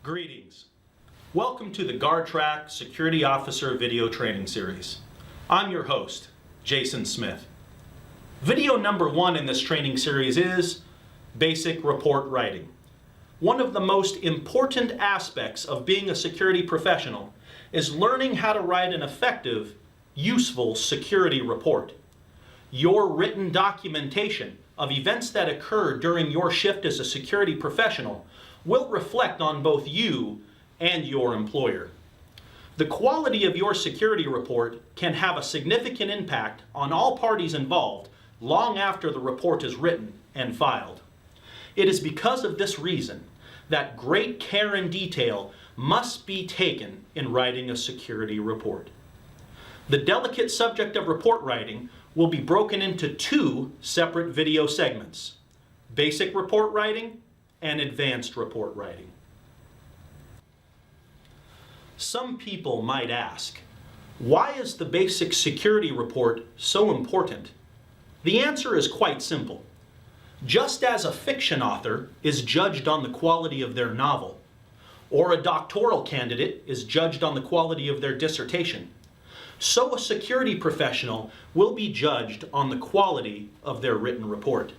Greetings. Welcome to the Guardtrak Security Officer Video Training Series. I'm your host, Jason Smith. Video number 1 in this training series is Basic Report Writing. One of the most important aspects of being a security professional is learning how to write an effective, useful security report. Your written documentation of events that occur during your shift as a security professional will reflect on both you and your employer. The quality of your security report can have a significant impact on all parties involved long after the report is written and filed. It is because of this reason that great care and detail must be taken in writing a security report. The delicate subject of report writing will be broken into 2 separate video segments: basic report writing and advanced report writing. Some people might ask, why is the basic security report so important? The answer is quite simple. Just as a fiction author is judged on the quality of their novel, or a doctoral candidate is judged on the quality of their dissertation, so a security professional will be judged on the quality of their written report.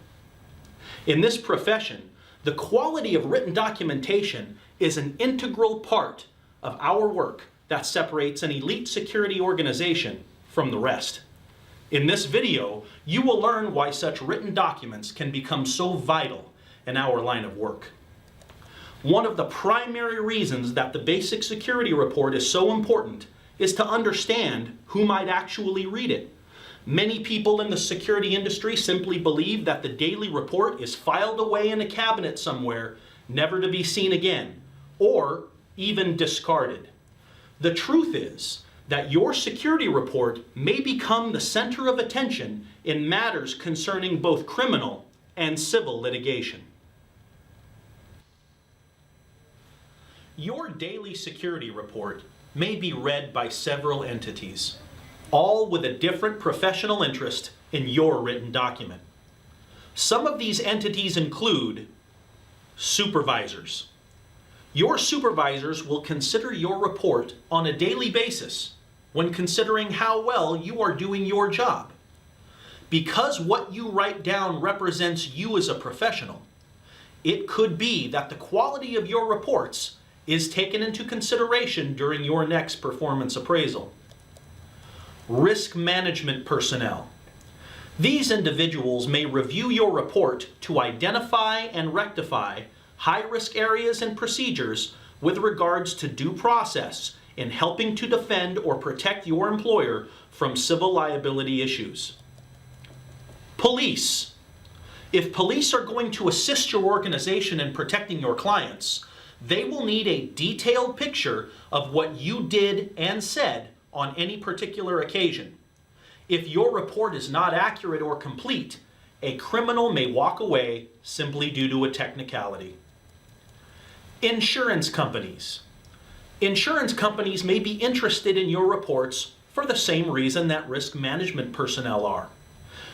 In this profession, the quality of written documentation is an integral part of our work that separates an elite security organization from the rest. In this video, you will learn why such written documents can become so vital in our line of work. One of the primary reasons that the basic security report is so important is to understand who might actually read it. Many people in the security industry simply believe that the daily report is filed away in a cabinet somewhere, never to be seen again, or even discarded. The truth is that your security report may become the center of attention in matters concerning both criminal and civil litigation. Your daily security report may be read by several entities, all with a different professional interest in your written document. Some of these entities include supervisors. Your supervisors will consider your report on a daily basis when considering how well you are doing your job. Because what you write down represents you as a professional, it could be that the quality of your reports is taken into consideration during your next performance appraisal. Risk management personnel. These individuals may review your report to identify and rectify high-risk areas and procedures with regards to due process in helping to defend or protect your employer from civil liability issues. Police. If police are going to assist your organization in protecting your clients, they will need a detailed picture of what you did and said on any particular occasion. If your report is not accurate or complete, a criminal may walk away simply due to a technicality. Insurance companies. Insurance companies may be interested in your reports for the same reason that risk management personnel are.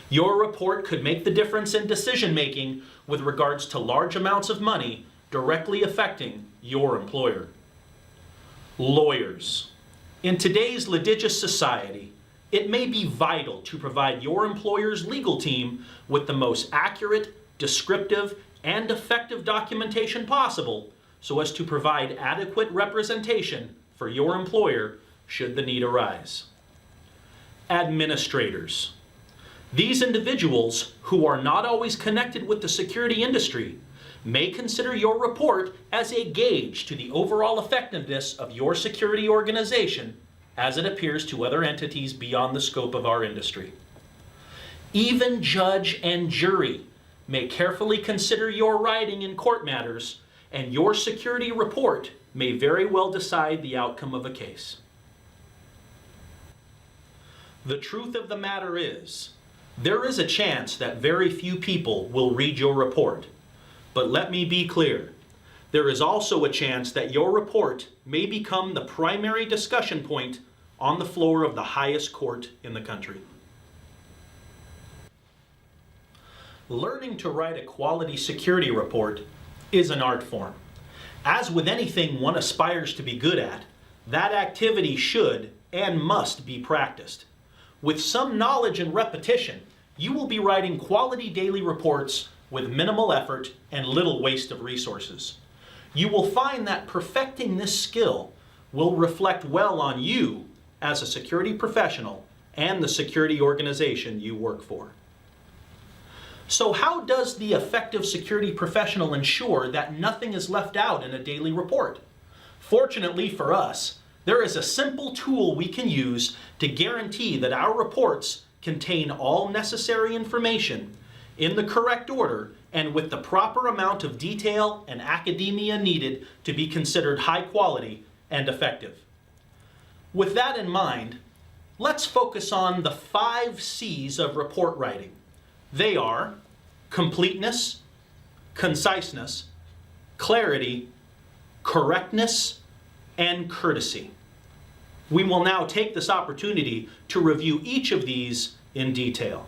Your report could make the difference in decision making with regards to large amounts of money directly affecting your employer. Lawyers. In today's litigious society, it may be vital to provide your employer's legal team with the most accurate, descriptive, and effective documentation possible so as to provide adequate representation for your employer should the need arise. Administrators. These individuals, who are not always connected with the security industry, may consider your report as a gauge to the overall effectiveness of your security organization as it appears to other entities beyond the scope of our industry. Even judge and jury may carefully consider your writing in court matters, and your security report may very well decide the outcome of a case. The truth of the matter is, there is a chance that very few people will read your report. But let me be clear, there is also a chance that your report may become the primary discussion point on the floor of the highest court in the country. Learning to write a quality security report is an art form. As with anything one aspires to be good at, that activity should and must be practiced. With some knowledge and repetition, you will be writing quality daily reports with minimal effort and little waste of resources. You will find that perfecting this skill will reflect well on you as a security professional and the security organization you work for. So how does the effective security professional ensure that nothing is left out in a daily report? Fortunately for us, there is a simple tool we can use to guarantee that our reports contain all necessary information in the correct order and with the proper amount of detail and academia needed to be considered high quality and effective. With that in mind, let's focus on the 5 C's of report writing. They are completeness, conciseness, clarity, correctness, and courtesy. We will now take this opportunity to review each of these in detail.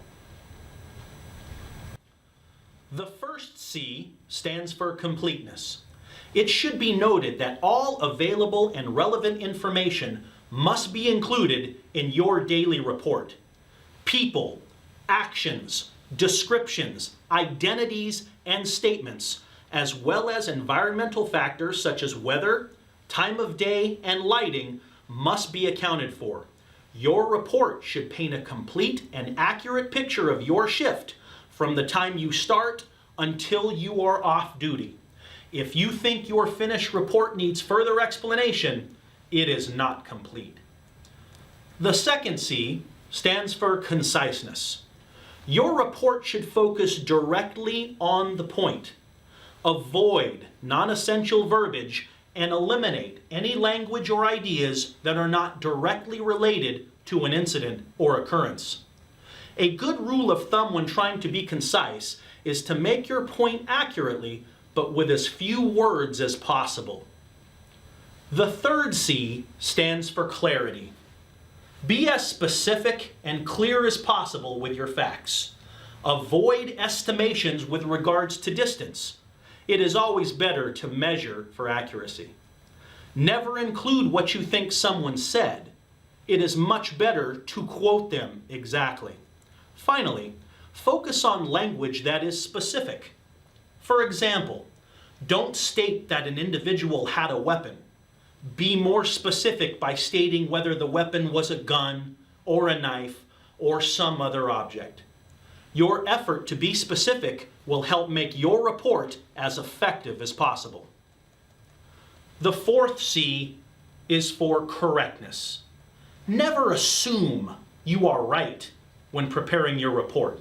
The first C stands for completeness. It should be noted that all available and relevant information must be included in your daily report. People, actions, descriptions, identities, and statements, as well as environmental factors such as weather, time of day, and lighting, must be accounted for. Your report should paint a complete and accurate picture of your shift from the time you start until you are off duty. If you think your finished report needs further explanation, it is not complete. The second C stands for conciseness. Your report should focus directly on the point. Avoid non-essential verbiage and eliminate any language or ideas that are not directly related to an incident or occurrence. A good rule of thumb when trying to be concise is to make your point accurately, but with as few words as possible. The third C stands for clarity. Be as specific and clear as possible with your facts. Avoid estimations with regards to distance. It is always better to measure for accuracy. Never include what you think someone said. It is much better to quote them exactly. Finally, focus on language that is specific. For example, don't state that an individual had a weapon. Be more specific by stating whether the weapon was a gun or a knife or some other object. Your effort to be specific will help make your report as effective as possible. The fourth C is for correctness. Never assume you are right when preparing your report.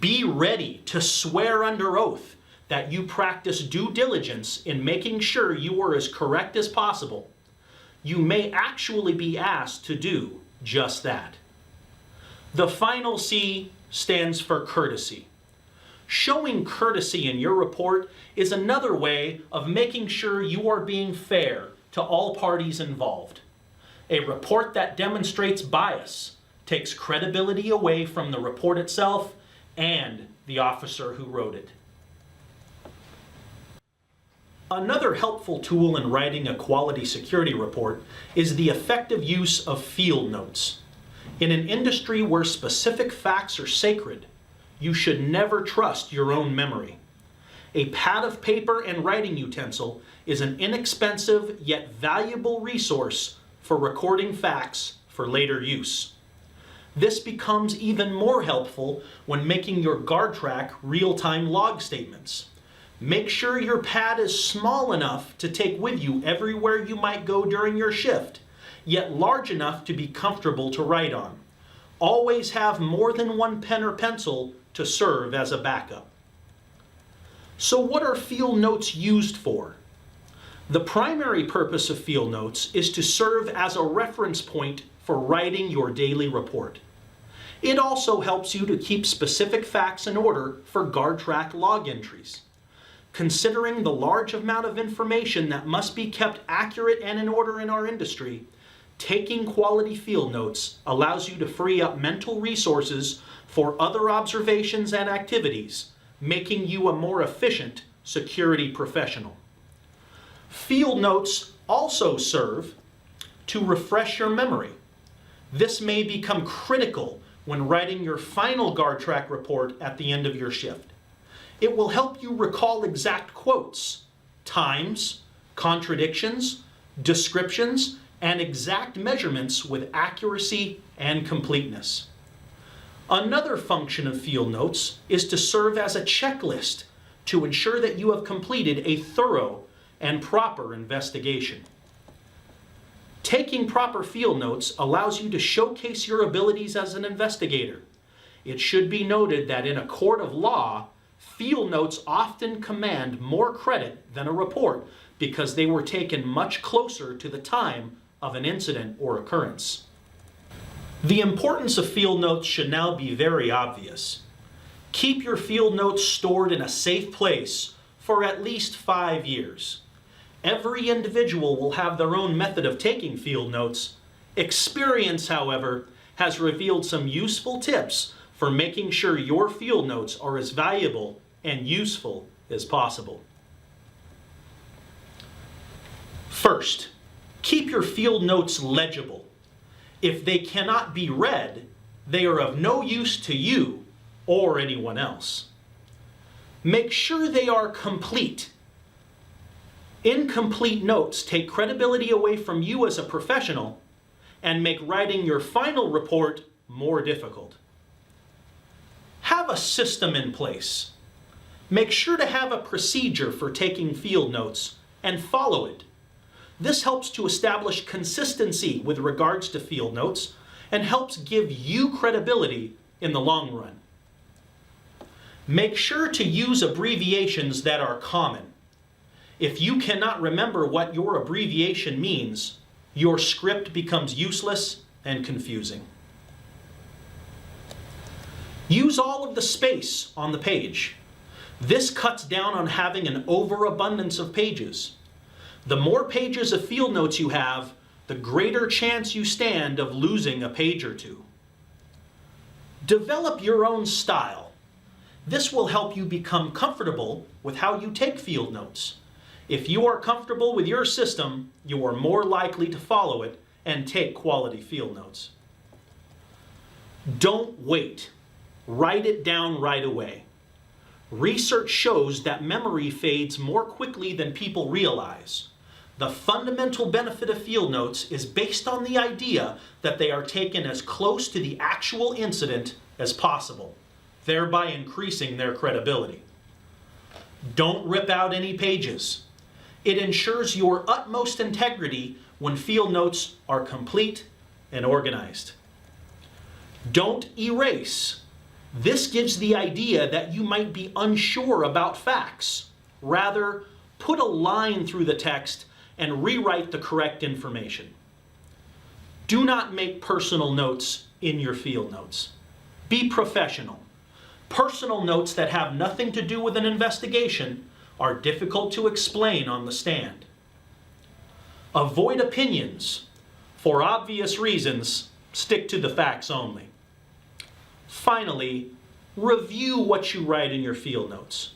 Be ready to swear under oath that you practice due diligence in making sure you are as correct as possible. You may actually be asked to do just that. The final C stands for courtesy. Showing courtesy in your report is another way of making sure you are being fair to all parties involved. A report that demonstrates bias takes credibility away from the report itself and the officer who wrote it. Another helpful tool in writing a quality security report is the effective use of field notes. In an industry where specific facts are sacred, you should never trust your own memory. A pad of paper and writing utensil is an inexpensive yet valuable resource for recording facts for later use. This becomes even more helpful when making your Guardtrak real-time log statements. Make sure your pad is small enough to take with you everywhere you might go during your shift, yet large enough to be comfortable to write on. Always have more than one pen or pencil to serve as a backup. So what are field notes used for? The primary purpose of field notes is to serve as a reference point for writing your daily report. It also helps you to keep specific facts in order for Guardtrak log entries. Considering the large amount of information that must be kept accurate and in order in our industry, taking quality field notes allows you to free up mental resources for other observations and activities, making you a more efficient security professional. Field notes also serve to refresh your memory. This may become critical when writing your final Guardtrak report at the end of your shift. It will help you recall exact quotes, times, contradictions, descriptions, and exact measurements with accuracy and completeness. Another function of field notes is to serve as a checklist to ensure that you have completed a thorough and proper investigation. Taking proper field notes allows you to showcase your abilities as an investigator. It should be noted that in a court of law, field notes often command more credit than a report because they were taken much closer to the time of an incident or occurrence. The importance of field notes should now be very obvious. Keep your field notes stored in a safe place for at least 5 years. Every individual will have their own method of taking field notes. Experience, however, has revealed some useful tips for making sure your field notes are as valuable and useful as possible. First, keep your field notes legible. If they cannot be read, they are of no use to you or anyone else. Make sure they are complete. Incomplete notes take credibility away from you as a professional and make writing your final report more difficult. Have a system in place. Make sure to have a procedure for taking field notes and follow it. This helps to establish consistency with regards to field notes and helps give you credibility in the long run. Make sure to use abbreviations that are common. If you cannot remember what your abbreviation means, your script becomes useless and confusing. Use all of the space on the page. This cuts down on having an overabundance of pages. The more pages of field notes you have, the greater chance you stand of losing a page or two. Develop your own style. This will help you become comfortable with how you take field notes. If you are comfortable with your system, you are more likely to follow it and take quality field notes. Don't wait. Write it down right away. Research shows that memory fades more quickly than people realize. The fundamental benefit of field notes is based on the idea that they are taken as close to the actual incident as possible, thereby increasing their credibility. Don't rip out any pages. It ensures your utmost integrity when field notes are complete and organized. Don't erase. This gives the idea that you might be unsure about facts. Rather, put a line through the text and rewrite the correct information. Do not make personal notes in your field notes. Be professional. Personal notes that have nothing to do with an investigation are difficult to explain on the stand. Avoid opinions. For obvious reasons, stick to the facts only. Finally, review what you write in your field notes.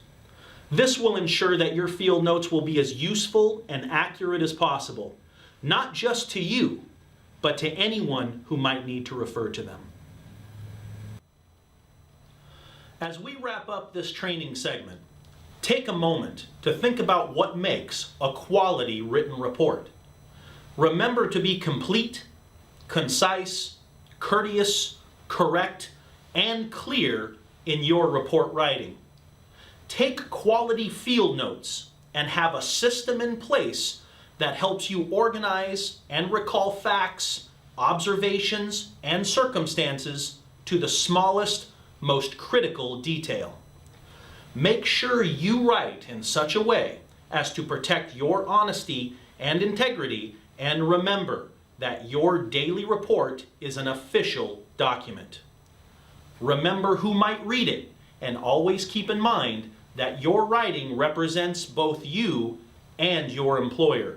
This will ensure that your field notes will be as useful and accurate as possible, not just to you, but to anyone who might need to refer to them. As we wrap up this training segment, take a moment to think about what makes a quality written report. Remember to be complete, concise, courteous, correct, and clear in your report writing. Take quality field notes and have a system in place that helps you organize and recall facts, observations, and circumstances to the smallest, most critical detail. Make sure you write in such a way as to protect your honesty and integrity, and remember that your daily report is an official document. Remember who might read it, and always keep in mind that your writing represents both you and your employer.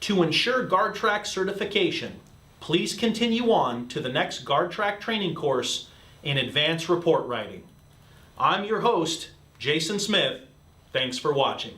To ensure Guardtrak certification, please continue on to the next Guardtrak training course in advanced report writing. I'm your host, Jason Smith. Thanks for watching.